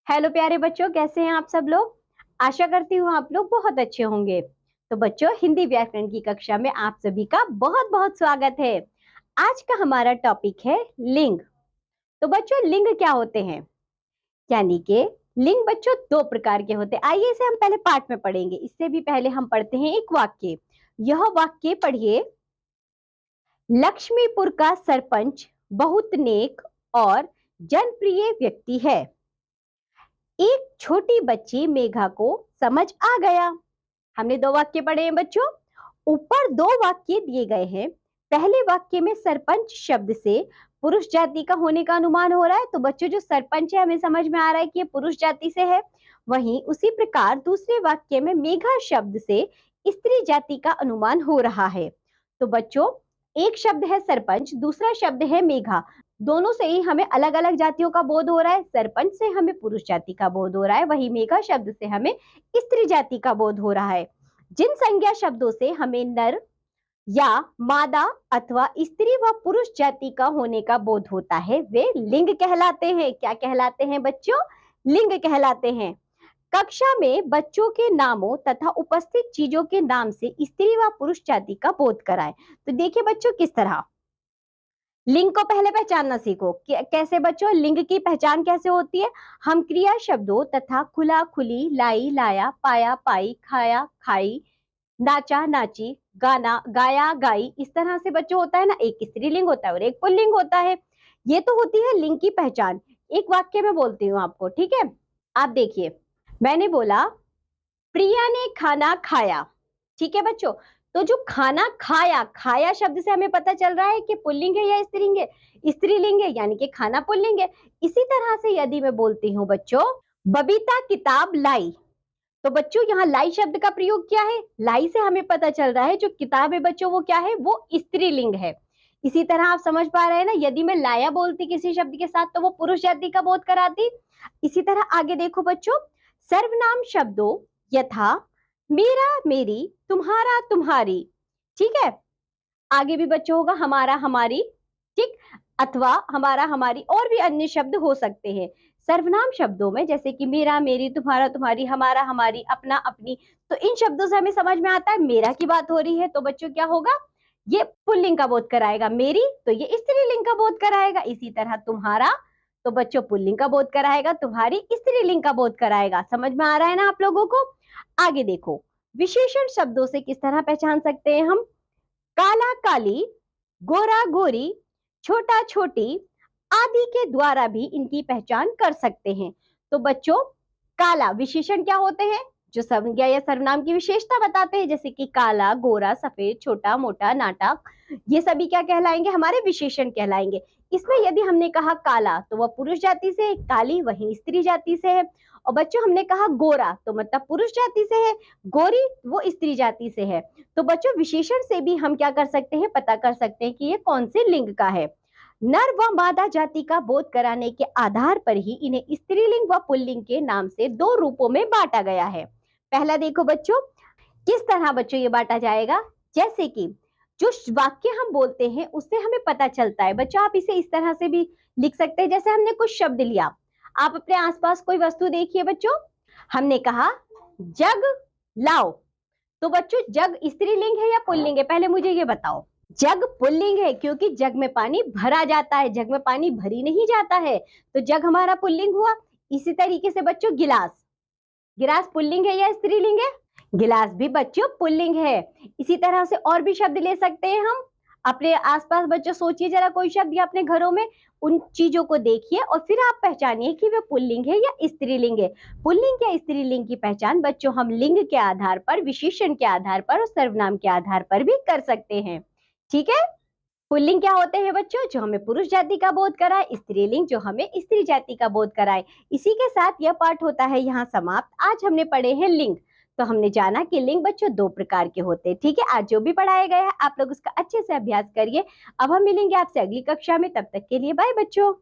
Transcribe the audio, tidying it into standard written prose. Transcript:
Hello प्यारे बच्चों, कैसे हैं आप सब लोग। आशा करती हूँ आप लोग बहुत अच्छे होंगे। तो बच्चों, हिंदी व्याकरण की कक्षा में आप सभी का बहुत बहुत स्वागत है। आज का हमारा टॉपिक है लिंग। तो बच्चों, लिंग क्या होते हैं? यानी कि लिंग बच्चों दो प्रकार के होते हैं। आइए इसे हम पहले पाठ में पढ़ेंगे। इससे भी पहले हम पढ़ते हैं एक वाक्य। यह वाक्य पढ़िए। लक्ष्मीपुर का सरपंच बहुत नेक और जनप्रिय व्यक्ति है। एक छोटी बच्ची मेघा को समझ आ गया। हमने दो वाक्य पढ़े हैं बच्चों। ऊपर दो वाक्य दिए गए हैं। पहले वाक्य में सरपंच शब्द से पुरुष जाति का होने का अनुमान हो रहा है। तो बच्चों, जो सरपंच है हमें समझ में आ रहा है कि ये पुरुष जाति से है। वहीं उसी प्रकार दूसरे वाक्य में मेघा शब्द से स्त्री जाति का अनुमान हो रहा है। तो बच्चों, एक शब्द है सरपंच, दूसरा शब्द है मेघा। दोनों से ही हमें अलग अलग जातियों का बोध हो रहा है। सरपंच से हमें पुरुष जाति का बोध हो रहा है, वही मेघा शब्द से हमें स्त्री जाति का बोध हो रहा है। जिन संज्ञा शब्दों से हमें नर या मादा अथवा स्त्री व पुरुष जाति का होने का बोध होता है वे लिंग कहलाते हैं। क्या कहलाते हैं बच्चों? लिंग कहलाते हैं। कक्षा में बच्चों के नामों तथा उपस्थित चीजों के नाम से स्त्री व पुरुष जाति का बोध कराएं। तो देखिए बच्चों, किस तरह लिंग को पहले पहचानना सीखो। कैसे बच्चों, लिंग की पहचान कैसे होती है? हम क्रिया शब्दों तथा खुला खुली, लाई लाया, पाया पाई, खाया खाई, नाचा नाची, गाना गाया गाई, इस तरह से बच्चों होता है ना। एक स्त्रीलिंग होता है और एक पुल्लिंग होता है। ये तो होती है लिंग की पहचान। एक वाक्य में बोलती हूँ आपको, ठीक है। आप देखिए, मैंने बोला प्रिया ने खाना खाया। ठीक है बच्चों। तो जो खाना खाया, खाया शब्द से हमें पता चल रहा है कि पुल्लिंग है या स्त्रीलिंग है। स्त्रीलिंग है, यानी कि खाना पुल्लिंग है। इसी तरह से यदि मैं बोलती हूँ बच्चों, बबीता किताब लाई। तो बच्चों, यहाँ लाई शब्द का प्रयोग क्या है? लाई से हमें पता चल रहा है जो किताब है बच्चों वो क्या है? वो स्त्रीलिंग है। इसी तरह आप समझ पा रहे हैं ना, यदि मैं लाया बोलती किसी शब्द के साथ तो वो पुरुष जाति का बोध कराती। इसी तरह आगे देखो बच्चों, सर्वनाम शब्दों यथा मेरा मेरी, तुम्हारा तुम्हारी, ठीक है। आगे भी बच्चों होगा हमारा हमारी, ठीक, अथवा हमारा हमारी, और भी अन्य शब्द हो सकते हैं सर्वनाम शब्दों में, जैसे कि मेरा मेरी, तुम्हारा तुम्हारी, हमारा हमारी, अपना अपनी। तो इन शब्दों से हमें समझ में आता है मेरा की बात हो रही है। तो बच्चों क्या होगा? ये पुल्लिंग का बोध कराएगा। मेरी तो ये स्त्रीलिंग का बोध कराएगा। इसी तरह तुम्हारा तो बच्चों पुल्लिंग का बोध कराएगा, तुम्हारी स्त्रीलिंग का बोध कराएगा। समझ में आ रहा है ना आप लोगों को? आगे देखो, विशेषण शब्दों से किस तरह पहचान सकते हैं हम? काला काली, गोरा गोरी, छोटा छोटी आदि के द्वारा भी इनकी पहचान कर सकते हैं। तो बच्चों, काला विशेषण क्या होते हैं? जो संज्ञा या सर्वनाम की विशेषता बताते हैं, जैसे कि काला, गोरा, सफेद, छोटा, मोटा, नाटा, ये सभी क्या कहलाएंगे? हमारे विशेषण कहलाएंगे। इसमें यदि हमने कहा काला तो वह पुरुष जाति से है, काली वही स्त्री जाति से है। और बच्चों, हमने कहा गोरा तो मतलब पुरुष जाति से है, गोरी वो स्त्री जाति से है। तो बच्चों, विशेषण से भी हम क्या कर सकते हैं? पता कर सकते हैं कि ये कौन से लिंग का है। नर व मादा जाति का बोध कराने के आधार पर ही इन्हें स्त्रीलिंग व पुल्लिंग के नाम से दो रूपों में बांटा गया है। पहला देखो बच्चों, किस तरह बच्चों ये बांटा जाएगा। जैसे कि जो वाक्य हम बोलते हैं उससे हमें पता चलता है। बच्चों, आप इसे इस तरह से भी लिख सकते हैं, जैसे हमने कुछ शब्द लिया, आप अपने आसपास कोई वस्तु देखिए बच्चों। हमने कहा जग लाओ। तो बच्चों, जग स्त्रीलिंग है या पुल्लिंग है? पहले मुझे ये बताओ। जग पुल्लिंग है, क्योंकि जग में पानी भरा जाता है, जग में पानी भरी नहीं जाता है। तो जग हमारा पुल्लिंग हुआ। इसी तरीके से बच्चों, गिलास, गिलास पुल्लिंग है या स्त्रीलिंग है? गिलास भी बच्चों पुल्लिंग है। इसी तरह से और भी शब्द ले सकते हैं हम। अपने आसपास बच्चों सोचिए जरा कोई शब्द या अपने घरों में, उन चीजों को देखिए और फिर आप पहचानिए कि वे पुल्लिंग है या स्त्रीलिंग है। पुल्लिंग या स्त्रीलिंग की पहचान बच्चों हम लिंग के आधार पर, विशेषण के आधार पर और सर्वनाम के आधार पर भी कर सकते हैं। ठीक है। पुल्लिंग क्या होते हैं बच्चों? जो हमें पुरुष जाति का बोध कराए। स्त्रीलिंग जो हमें स्त्री जाति का बोध कराए। इसी के साथ यह पाठ होता है यहाँ समाप्त। आज हमने पढ़े हैं लिंग। तो हमने जाना कि लिंग बच्चों दो प्रकार के होते हैं। ठीक है, आज जो भी पढ़ाया गया है आप लोग उसका अच्छे से अभ्यास करिए। अब हम मिलेंगे आपसे अगली कक्षा में, तब तक के लिए बाय बच्चों।